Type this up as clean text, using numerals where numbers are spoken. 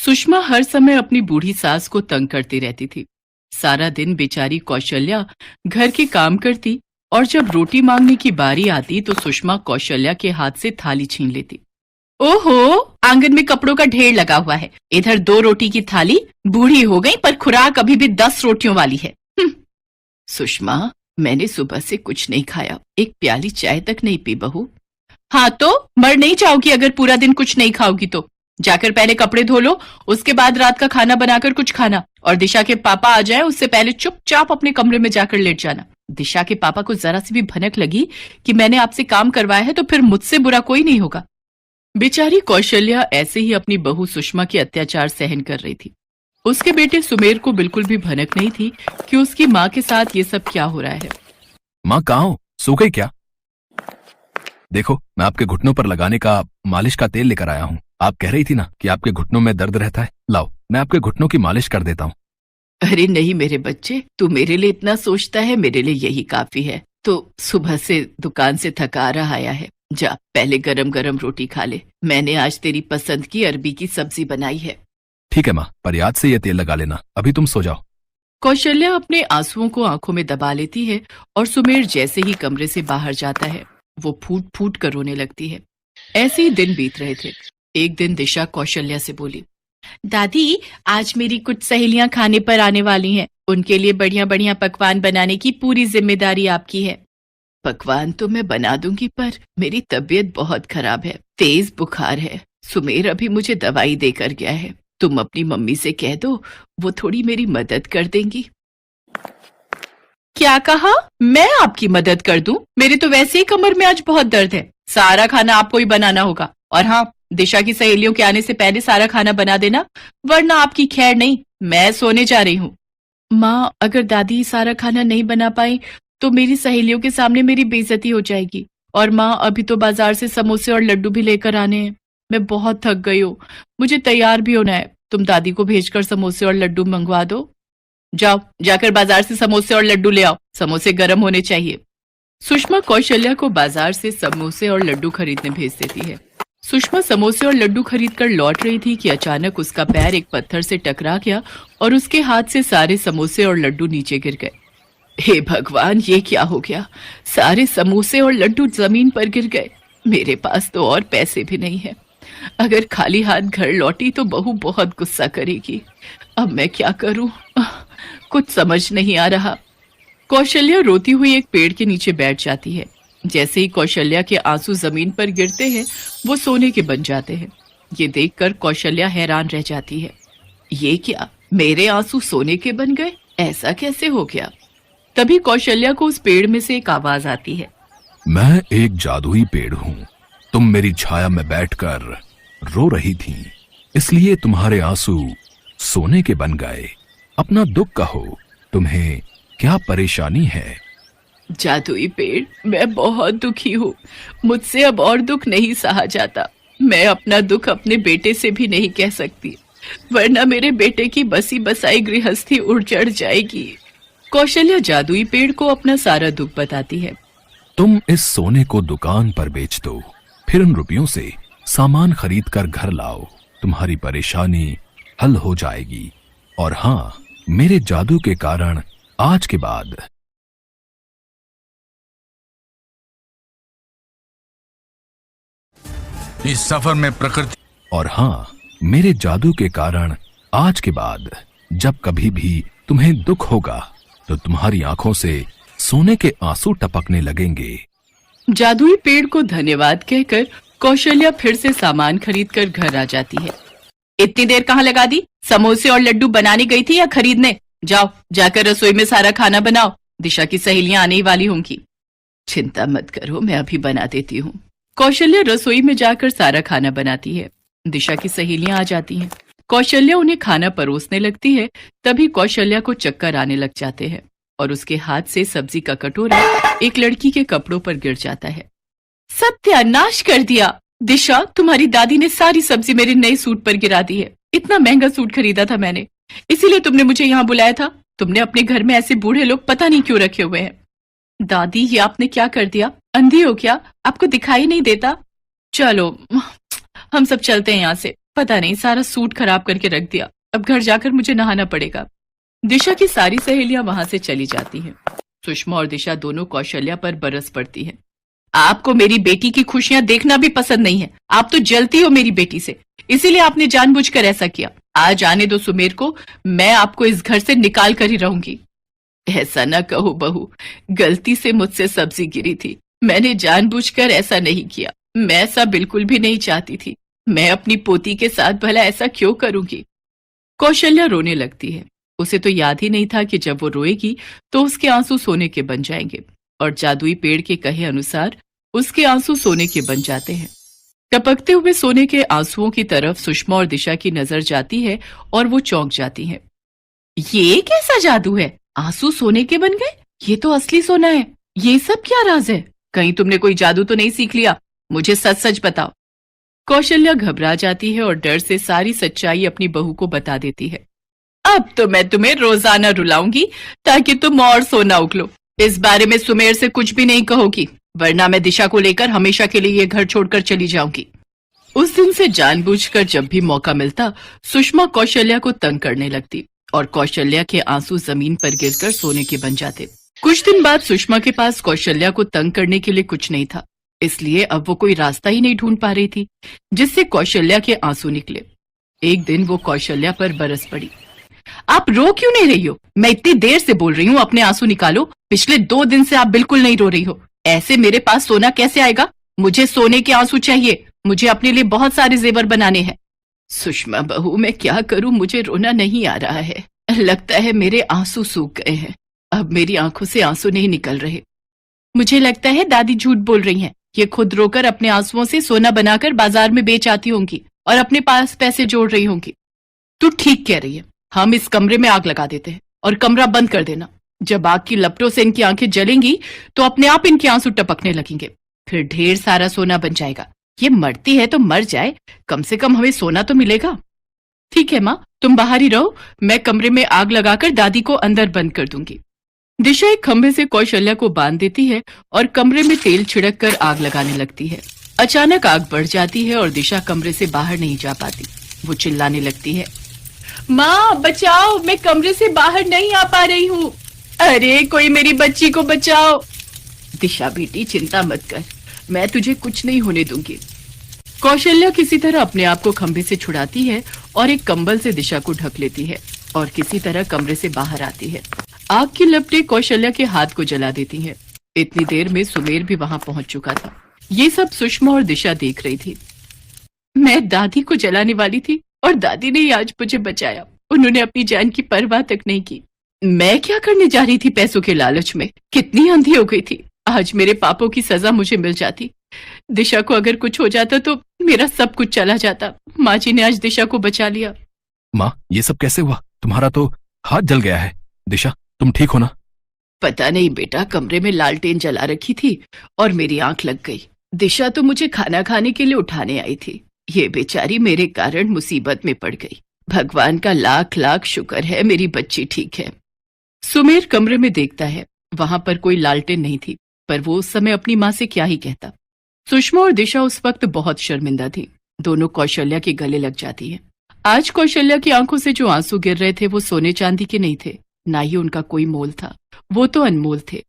सुषमा हर समय अपनी बूढ़ी सास को तंग करती रहती थी। सारा दिन बेचारी कौशल्या घर के काम करती और जब रोटी मांगने की बारी आती तो सुषमा कौशल्या के हाथ से थाली छीन लेती। ओहो, आंगन में कपड़ों का ढेर लगा हुआ है, इधर 2 रोटी की थाली, बूढ़ी हो गई पर खुराक अभी भी 10 रोटियों वाली है। सुषमा, मैंने सुबह से कुछ नहीं खाया, एक प्याली चाय तक नहीं पी बहू। हाँ तो मर नहीं जाओगी अगर पूरा दिन कुछ नहीं खाओगी तो। जाकर पहले कपड़े धो लो, उसके बाद रात का खाना बनाकर कुछ खाना, और दिशा के पापा आ जाएं उससे पहले चुपचाप अपने कमरे में जाकर लेट जाना। दिशा के पापा को जरा सी भी भनक लगी कि मैंने आपसे काम करवाया है तो फिर मुझसे बुरा कोई नहीं होगा। बेचारी कौशल्या ऐसे ही अपनी बहू सुषमा के अत्याचार सहन कर रही थी। उसके बेटे सुमेर को बिल्कुल भी भनक नहीं थी कि उसकी माँ के साथ ये सब क्या हो रहा है। माँ कहाँ हो, सो गई क्या? देखो, मैं आपके घुटनों पर लगाने का मालिश का तेल लेकर आया हूँ। आप कह रही थी ना कि आपके घुटनों में दर्द रहता है। लाओ, मैं आपके घुटनों की मालिश कर देता हूँ। अरे नहीं मेरे बच्चे, तू मेरे लिए इतना सोचता है, मेरे लिए यही काफी है। तो सुबह से दुकान से थका रहा आया है, जा पहले गरम गरम रोटी खा ले। मैंने आज तेरी पसंद की अरबी की सब्जी बनाई है। ठीक है माँ, पर याद से ये तेल लगा लेना। अभी तुम सो जाओ। कौशल्या अपने आंसुओं को आंखों में दबा लेती है और सुमेर जैसे ही कमरे से बाहर जाता है वो फूट फूट कर रोने लगती है। ऐसे ही दिन बीत रहे थे। एक दिन दिशा कौशल्या से बोली, दादी आज मेरी कुछ सहेलियां खाने पर आने वाली हैं, उनके लिए बढ़िया बढ़िया पकवान बनाने की पूरी जिम्मेदारी आपकी है। पकवान तो मैं बना दूंगी पर मेरी तबीयत बहुत खराब है, तेज बुखार है। सुमेर अभी मुझे दवाई देकर गया है, तुम अपनी मम्मी से कह दो, वो थोड़ी मेरी मदद कर देंगी। क्या कहा? मैं आपकी मदद कर दूं? मेरे तो वैसे ही कमर में आज बहुत दर्द है, सारा खाना आपको ही बनाना होगा। और हाँ, दिशा की सहेलियों के आने से पहले सारा खाना बना देना, वरना आपकी खैर नहीं, मैं सोने जा रही हूँ। माँ, अगर दादी सारा खाना नहीं बना पाई तो मेरी सहेलियों के सामने मेरी बेइज्जती हो जाएगी। और माँ, अभी तो बाजार से समोसे और लड्डू भी लेकर आने हैं। मैं बहुत थक गई हूँ, मुझे तैयार भी होना है। तुम दादी को भेजकर समोसे और लड्डू मंगवा दो। जाओ, जाकर बाजार से समोसे और लड्डू ले आओ, समोसे गर्म होने चाहिए। सुषमा कौशल्या को बाजार से समोसे और लड्डू खरीदने भेज देती है। सुषमा समोसे और लड्डू खरीद कर लौट रही थी कि अचानक उसका पैर एक पत्थर से टकरा गया और उसके हाथ से सारे समोसे और लड्डू नीचे गिर गए। हे भगवान, ये क्या हो गया? सारे समोसे और लड्डू जमीन पर गिर गए। मेरे पास तो और पैसे भी नहीं है, अगर खाली हाथ घर लौटी तो बहू बहुत गुस्सा करेगी। अब मैं क्या करूं? कुछ समझ नहीं आ रहा। कौशल्या रोती हुई एक पेड़ के नीचे बैठ जाती है। जैसे ही कौशल्या के आंसू जमीन पर गिरते हैं वो सोने के बन जाते हैं। ये देखकर कौशल्या हैरान रह जाती है। ये क्या, मेरे आंसू सोने के बन गए? ऐसा कैसे हो गया? तभी कौशल्या को उस पेड़ में से एक आवाज आती है, मैं एक जादुई पेड़ हूँ, तुम मेरी छाया में बैठकर रो रही थी, इसलिए तुम्हारे आंसू सोने के बन गए। अपना दुख कहो, तुम्हें क्या परेशानी है? जादुई पेड़, मैं बहुत दुखी हूँ, मुझसे अब और दुख नहीं सहा जाता। मैं अपना दुख अपने बेटे से भी नहीं कह सकती, वरना मेरे बेटे की बसी बसाई गृहस्थी उजड़ जाएगी। कौशल्या जादुई पेड़ को अपना सारा दुख बताती है। तुम इस सोने को दुकान पर बेच दो, फिर उन रुपयों से सामान खरीद कर घर लाओ, तुम्हारी परेशानी हल हो जाएगी। और हाँ, मेरे जादू के कारण आज के बाद इस सफर में प्रकृति और हाँ, मेरे जादू के कारण आज के बाद जब कभी भी तुम्हें दुख होगा तो तुम्हारी आंखों से सोने के आंसू टपकने लगेंगे। जादुई पेड़ को धन्यवाद कहकर कौशल्या फिर से सामान खरीदकर घर आ जाती है। इतनी देर कहाँ लगा दी? समोसे और लड्डू बनाने गई थी या खरीदने? जाओ, जाकर रसोई में सारा खाना बनाओ, दिशा की सहेलियां आने ही वाली होंगी। चिंता मत करो, मैं अभी बना देती हूँ। कौशल्या रसोई में जाकर सारा खाना बनाती है। दिशा की सहेलियां आ जाती हैं। कौशल्या उन्हें खाना परोसने लगती है। तभी कौशल्या को चक्कर आने लग जाते हैं और उसके हाथ से सब्जी का कटोरा एक लड़की के कपड़ों पर गिर जाता है। सत्यानाश कर दिया! दिशा, तुम्हारी दादी ने सारी सब्जी मेरे नए सूट पर गिरा दी है। इतना महंगा सूट खरीदा था मैंने, इसीलिए तुमने मुझे यहाँ बुलाया था। तुमने अपने घर में ऐसे बूढ़े लोग पता नहीं क्यों रखे हुए हैं। दादी, ये आपने क्या कर दिया? अंधी हो क्या? आपको दिखाई नहीं देता? चलो, हम सब चलते हैं यहाँ से। पता नहीं सारा सूट खराब करके रख दिया, अब घर जाकर मुझे नहाना पड़ेगा। दिशा की सारी सहेलियां वहां से चली जाती हैं। सुषमा और दिशा दोनों कौशल्या पर बरस पड़ती हैं। आपको मेरी बेटी की खुशियां देखना भी पसंद नहीं है, आप तो जलती हो मेरी बेटी से, इसीलिए आपने जानबूझकर ऐसा किया। आज आने दो सुमेर को, मैं आपको इस घर से निकाल कर ही रहूंगी। ऐसा न कहो बहू, गलती से मुझसे सब्जी गिरी थी, मैंने जानबूझकर ऐसा नहीं किया, मैं ऐसा बिल्कुल भी नहीं चाहती थी, मैं अपनी पोती के साथ भला ऐसा क्यों करूंगी। कौशल्या रोने लगती है। उसे तो याद ही नहीं था कि जब वो रोएगी तो उसके आंसू सोने के बन जाएंगे, और जादुई पेड़ के कहे अनुसार उसके आंसू सोने के बन जाते हैं। टपकते हुए सोने के आंसुओं की तरफ सुषमा और दिशा की नजर जाती है और वो चौंक जाती हैं। ये कैसा जादू है, आंसू सोने के बन गए, ये तो असली सोना है, ये सब क्या राज है, कहीं तुमने कोई जादू तो नहीं सीख लिया, मुझे सच सच बताओ। कौशल्या घबरा जाती है और डर से सारी सच्चाई अपनी बहू को बता देती है। अब तो मैं तुम्हें रोजाना रुलाऊंगी ताकि तुम और सोना उगलो। इस बारे में सुमेर से कुछ भी नहीं कहोगी, वरना मैं दिशा को लेकर हमेशा के लिए ये घर छोड़कर चली जाऊंगी। उस दिन से जानबूझकर जब भी मौका मिलता सुषमा कौशल्या को तंग करने लगती और कौशल्या के आंसू जमीन पर गिरकर सोने के बन जाते। कुछ दिन बाद सुषमा के पास कौशल्या को तंग करने के लिए कुछ नहीं था, इसलिए अब वो कोई रास्ता ही नहीं ढूंढ पा रही थी जिससे कौशल्या के आंसू निकले। एक दिन वो कौशल्या पर बरस पड़ी। आप रो क्यों नहीं रही हो, मैं इतनी देर से बोल रही हूँ अपने आंसू निकालो, पिछले 2 दिन से आप बिल्कुल नहीं रो रही हो, ऐसे मेरे पास सोना कैसे आएगा, मुझे सोने के आंसू चाहिए, मुझे अपने लिए बहुत सारे जेवर बनाने हैं। सुषमा बहू मैं क्या करूं, मुझे रोना नहीं आ रहा है, लगता है मेरे आंसू सूख गए हैं, अब मेरी आंखों से आंसू नहीं निकल रहे। मुझे लगता है दादी झूठ बोल रही हैं, ये खुद रोकर अपने आंसुओं से सोना बनाकर बाजार में बेच आती होंगी और अपने पास पैसे जोड़ रही होंगी। तू ठीक कह रही है, हम इस कमरे में आग लगा देते हैं और कमरा बंद कर देना, जब आग की लपटों से इनकी आंखें जलेंगी तो अपने आप इनके आंसू टपकने लगेंगे, फिर ढेर सारा सोना बन जाएगा। ये मरती है तो मर जाए, कम से कम हमें सोना तो मिलेगा। ठीक है माँ, तुम बाहर ही रहो, मैं कमरे में आग लगाकर दादी को अंदर बंद कर दूंगी। दिशा एक खंभे से कौशल्या को बांध देती है और कमरे में तेल छिड़क कर आग लगाने लगती है। अचानक आग बढ़ जाती है और दिशा कमरे से बाहर नहीं जा पाती। वो चिल्लाने लगती है, माँ बचाओ, मैं कमरे से बाहर नहीं आ पा रही हूँ, अरे कोई मेरी बच्ची को बचाओ। दिशा बेटी चिंता मत कर, मैं तुझे कुछ नहीं होने दूंगी। कौशल्या किसी तरह अपने आप को खंभे से छुड़ाती है और एक कंबल से दिशा को ढक लेती है और किसी तरह कमरे से बाहर आती है। आग की लपटें कौशल्या के हाथ को जला देती हैं। इतनी देर में सुमेर भी वहां पहुंच चुका था। ये सब सुषमा और दिशा देख रही थी। मैं दादी को जलाने वाली थी और दादी ने ही आज मुझे बचाया, उन्होंने अपनी जान की परवाह तक नहीं की। मैं क्या करने जा रही थी पैसों के लालच में, कितनी अंधी हो गई थी, आज मेरे पापों की सजा मुझे मिल जाती। दिशा को अगर कुछ हो जाता तो मेरा सब कुछ चला जाता। माँ जी ने आज दिशा को बचा लिया। माँ ये सब कैसे हुआ, तुम्हारा तो हाथ जल गया है। दिशा तुम ठीक हो ना? पता नहीं बेटा, कमरे में लालटेन जला रखी थी और मेरी आंख लग गई। दिशा तो मुझे खाना खाने के लिए उठाने आई थी, ये बेचारी मेरे कारण मुसीबत में पड़ गई। भगवान का लाख लाख शुक्र है मेरी बच्ची ठीक है। सुमेर कमरे में देखता है, वहां पर कोई लालटेन नहीं थी, पर वो उस समय अपनी माँ से क्या ही कहता। सुषमा और दिशा उस वक्त बहुत शर्मिंदा थी। दोनों कौशल्या के गले लग जाती है। आज कौशल्या की आंखों से जो आंसू गिर रहे थे वो सोने चांदी के नहीं थे, ना ही उनका कोई मोल था, वो तो अनमोल थे।